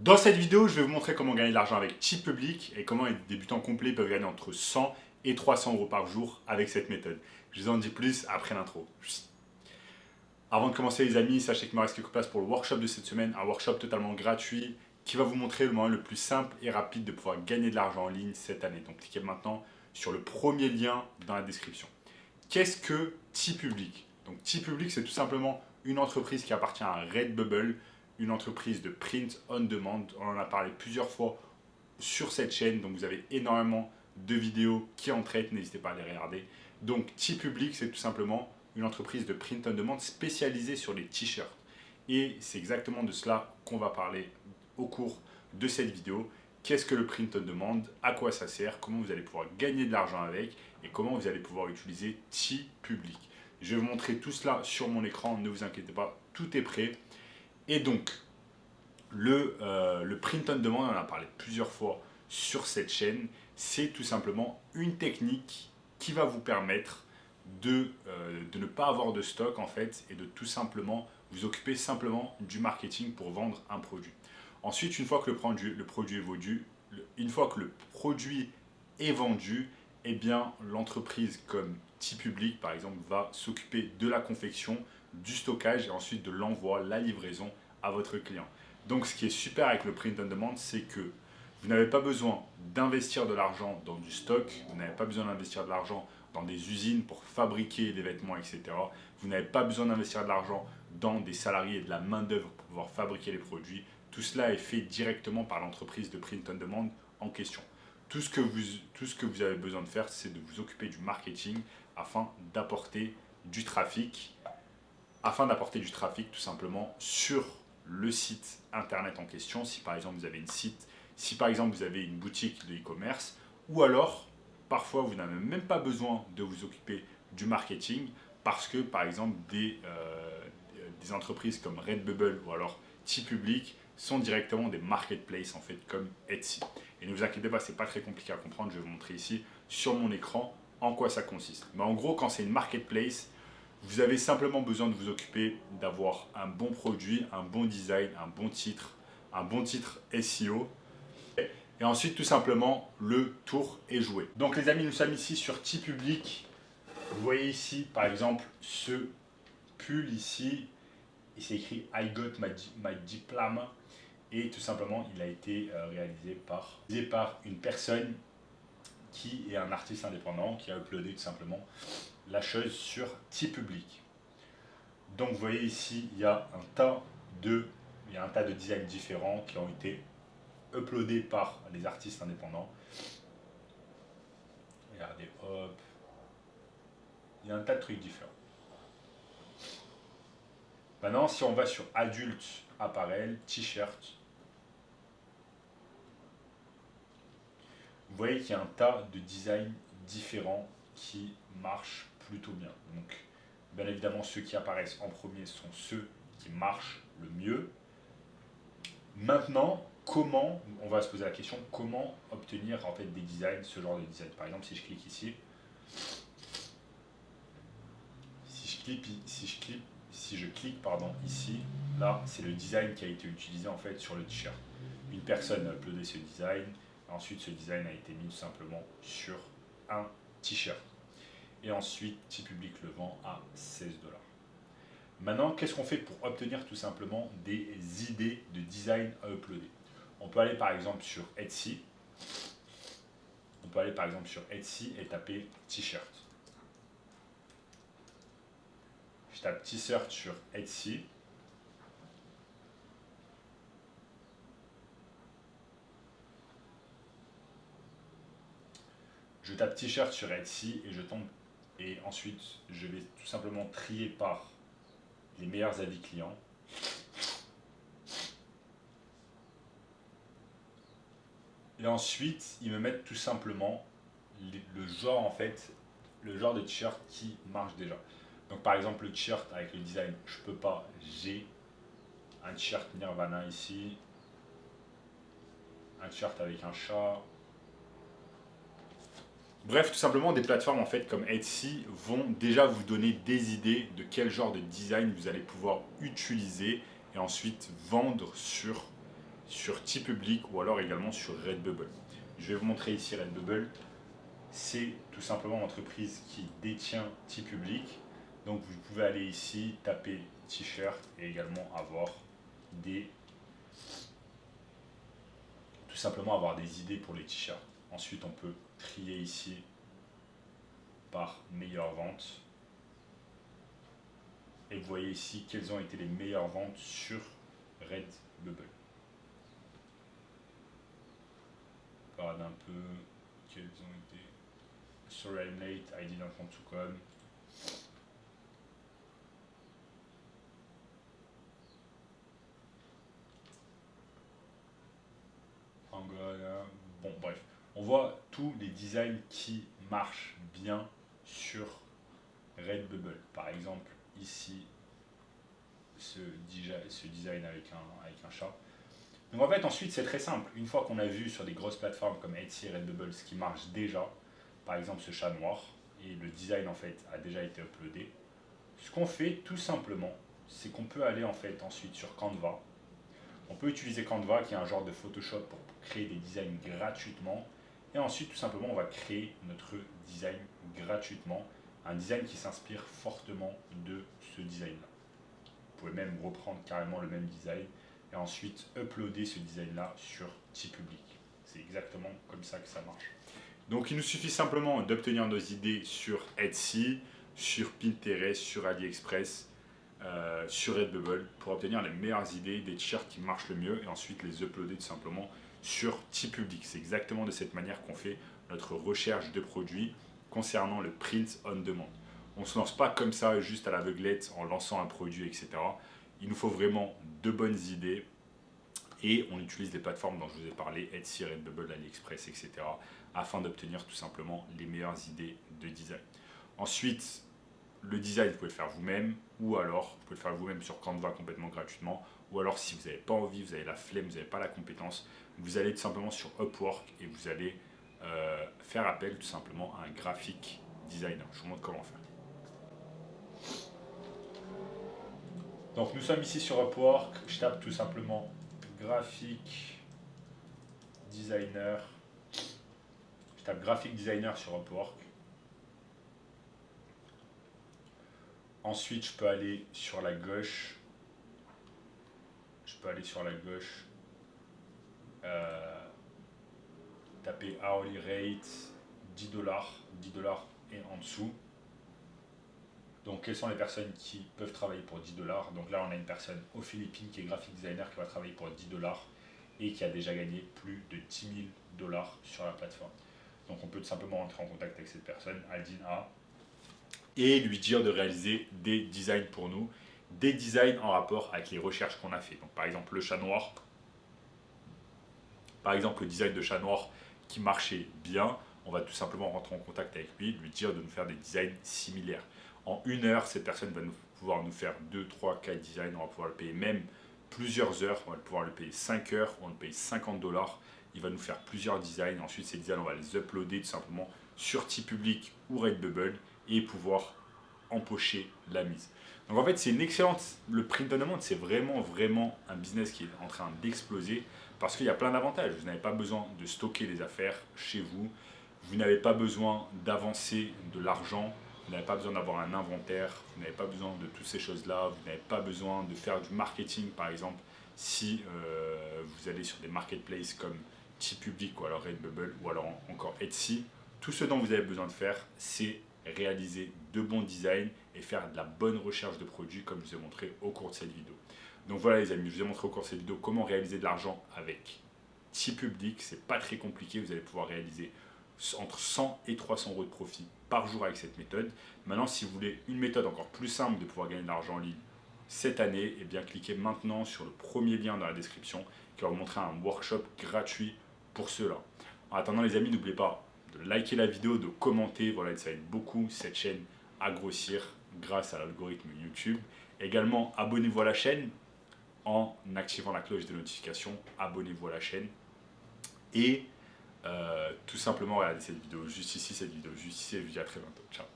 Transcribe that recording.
Dans cette vidéo, je vais vous montrer comment gagner de l'argent avec TeePublic et comment les débutants complets peuvent gagner entre 100 et 300 euros par jour avec cette méthode. Je vous en dis plus après l'intro. Avant de commencer les amis, sachez qu'il me reste quelques places pour le workshop de cette semaine, un workshop totalement gratuit qui va vous montrer le moyen le plus simple et rapide de pouvoir gagner de l'argent en ligne cette année. Donc cliquez maintenant sur le premier lien dans la description. Qu'est-ce que TeePublic? Donc TeePublic, c'est tout simplement une entreprise qui appartient à Redbubble, une entreprise de print on demand. On en a parlé plusieurs fois sur cette chaîne, donc vous avez énormément de vidéos qui en traitent, n'hésitez pas à les regarder. Donc TeePublic, c'est tout simplement une entreprise de print on demand spécialisée sur les t-shirts. Et c'est exactement de cela qu'on va parler au cours de cette vidéo. Qu'est-ce que le print on demand? À quoi ça sert? Comment vous allez pouvoir gagner de l'argent avec? Et comment vous allez pouvoir utiliser TeePublic? Je vais vous montrer tout cela sur mon écran, ne vous inquiétez pas, tout est prêt. Et donc, le print on demand, on en a parlé plusieurs fois sur cette chaîne, c'est tout simplement une technique qui va vous permettre de ne pas avoir de stock en fait et de tout simplement vous occuper simplement du marketing pour vendre un produit. Ensuite, une fois que le produit est vendu, eh bien l'entreprise comme TeePublic par exemple va s'occuper de la confection, du stockage et ensuite de l'envoi, la livraison à votre client. Donc ce qui est super avec le print on demand, c'est que vous n'avez pas besoin d'investir de l'argent dans du stock, vous n'avez pas besoin d'investir de l'argent dans des usines pour fabriquer des vêtements, etc. Vous n'avez pas besoin d'investir de l'argent dans des salariés et de la main-d'œuvre pour pouvoir fabriquer les produits. Tout cela est fait directement par l'entreprise de print on demand en question. Tout ce que vous avez besoin de faire, c'est de vous occuper du marketing afin d'apporter du trafic, tout simplement sur le site internet en question. Si par exemple vous avez une boutique de e-commerce, ou alors parfois vous n'avez même pas besoin de vous occuper du marketing parce que par exemple des entreprises comme Redbubble ou alors TeePublic sont directement des marketplaces en fait comme Etsy. Et ne vous inquiétez pas, c'est pas très compliqué à comprendre, je vais vous montrer ici sur mon écran en quoi ça consiste. Mais en gros, quand c'est une marketplace, vous avez simplement besoin de vous occuper d'avoir un bon produit, un bon design, un bon titre SEO. Et ensuite, tout simplement, le tour est joué. Donc les amis, nous sommes ici sur TeePublic. Vous voyez ici, par exemple, ce pull ici. Il s'est écrit I got my diploma. Et tout simplement, il a été réalisé par une personne qui est un artiste indépendant, qui a uploadé tout simplement la chose sur TeePublic. Donc vous voyez ici, il y a un tas de designs différents qui ont été uploadés par les artistes indépendants. Regardez, hop. Il y a un tas de trucs différents. Maintenant, si on va sur adulte, apparel, t-shirt, vous voyez qu'il y a un tas de designs différents qui marchent plutôt bien. Donc, bien évidemment, ceux qui apparaissent en premier sont ceux qui marchent le mieux. Maintenant, on va se poser la question, comment obtenir en fait des designs, ce genre de design. Par exemple, si je clique ici, si je clique ici, là, c'est le design qui a été utilisé en fait sur le t-shirt. Une personne a uploadé ce design, ensuite ce design a été mis tout simplement sur un t-shirt. Et ensuite, TeePublic le vend à 16$. Maintenant, qu'est-ce qu'on fait pour obtenir tout simplement des idées de design à uploader? On peut aller par exemple sur Etsy. Et taper t-shirt. Je tape t-shirt sur Etsy. Je tape t-shirt sur Etsy et je tombe. Et ensuite, je vais tout simplement trier par les meilleurs avis clients. Et ensuite, ils me mettent tout simplement le genre de t-shirt qui marche déjà. Donc par exemple le t-shirt avec le design, je peux pas, j'ai un t-shirt Nirvana ici, un t-shirt avec un chat. Bref, tout simplement des plateformes en fait comme Etsy vont déjà vous donner des idées de quel genre de design vous allez pouvoir utiliser et ensuite vendre sur sur TeePublic ou alors également sur Redbubble. Je vais vous montrer ici Redbubble. C'est tout simplement l'entreprise qui détient TeePublic. Donc vous pouvez aller ici, taper t-shirt et également avoir tout simplement avoir des idées pour les t-shirts. Ensuite on peut trier ici par meilleure vente. Et vous voyez ici quelles ont été les meilleures ventes sur Redbubble. On regarde un peu quelles ont été. Sorry I'm late, I didn't want to come. Bon bref, on voit tous les designs qui marchent bien sur Redbubble. Par exemple ici ce design avec un chat. Donc en fait ensuite c'est très simple. Une fois qu'on a vu sur des grosses plateformes comme Etsy et Redbubble ce qui marche déjà, par exemple ce chat noir, et le design en fait a déjà été uploadé, ce qu'on fait tout simplement c'est qu'on peut aller en fait ensuite sur Canva. On peut utiliser Canva qui est un genre de Photoshop pour créer des designs gratuitement. Et ensuite, tout simplement, on va créer notre design gratuitement. Un design qui s'inspire fortement de ce design-là. Vous pouvez même reprendre carrément le même design et ensuite uploader ce design-là sur TeePublic. C'est exactement comme ça que ça marche. Donc, il nous suffit simplement d'obtenir nos idées sur Etsy, sur Pinterest, sur AliExpress, sur Redbubble pour obtenir les meilleures idées des t-shirts qui marchent le mieux et ensuite les uploader tout simplement sur TeePublic. C'est exactement de cette manière qu'on fait notre recherche de produits concernant le print on demand. On ne se lance pas comme ça juste à l'aveuglette en lançant un produit, etc. Il nous faut vraiment de bonnes idées et on utilise les plateformes dont je vous ai parlé, Etsy, Redbubble, AliExpress, etc. afin d'obtenir tout simplement les meilleures idées de design. Ensuite, le design, vous pouvez le faire vous-même, ou alors vous pouvez le faire vous-même sur Canva complètement gratuitement, ou alors si vous n'avez pas envie, vous avez la flemme, vous n'avez pas la compétence, vous allez tout simplement sur Upwork et vous allez faire appel tout simplement à un graphic designer. Je vous montre comment faire. Donc nous sommes ici sur Upwork, je tape tout simplement graphic designer, je tape graphic designer sur Upwork. Ensuite, je peux aller sur la gauche. Taper hourly rate, $10, $10 et en dessous. Donc, quelles sont les personnes qui peuvent travailler pour $10? Donc là, on a une personne aux Philippines qui est graphic designer qui va travailler pour $10 et qui a déjà gagné plus de $10 000 sur la plateforme. Donc, on peut tout simplement entrer en contact avec cette personne, Aldin A, et lui dire de réaliser des designs pour nous, des designs en rapport avec les recherches qu'on a fait. Donc par exemple le chat noir, par exemple le design de chat noir qui marchait bien, on va tout simplement rentrer en contact avec lui, lui dire de nous faire des designs similaires. En 1 heure, cette personne va pouvoir nous faire 2, 3, 4 designs, on va pouvoir le payer même plusieurs heures, on va pouvoir le payer 5 heures, on va le payer $50, il va nous faire plusieurs designs, ensuite ces designs on va les uploader tout simplement sur TeePublic ou Redbubble et pouvoir empocher la mise. Donc en fait c'est une excellente, le print on demand c'est vraiment un business qui est en train d'exploser parce qu'il y a plein d'avantages. Vous n'avez pas besoin de stocker les affaires chez vous, vous n'avez pas besoin d'avancer de l'argent, vous n'avez pas besoin d'avoir un inventaire, vous n'avez pas besoin de toutes ces choses-là, vous n'avez pas besoin de faire du marketing par exemple si vous allez sur des marketplaces comme TeePublic ou alors Redbubble ou alors encore Etsy. Tout ce dont vous avez besoin de faire, c'est réaliser de bons designs et faire de la bonne recherche de produits comme je vous ai montré au cours de cette vidéo. Donc voilà les amis, je vous ai montré au cours de cette vidéo comment réaliser de l'argent avec TeePublic. C'est pas très compliqué, vous allez pouvoir réaliser entre 100 et 300 euros de profit par jour avec cette méthode. Maintenant, si vous voulez une méthode encore plus simple de pouvoir gagner de l'argent en ligne cette année, eh bien cliquez maintenant sur le premier lien dans la description qui va vous montrer un workshop gratuit pour cela. En attendant les amis, n'oubliez pas de liker la vidéo, de commenter, voilà, ça aide beaucoup cette chaîne à grossir grâce à l'algorithme YouTube. Également, abonnez-vous à la chaîne en activant la cloche de notification, abonnez-vous à la chaîne et tout simplement regardez cette vidéo juste ici, et je vous dis à très bientôt. Ciao.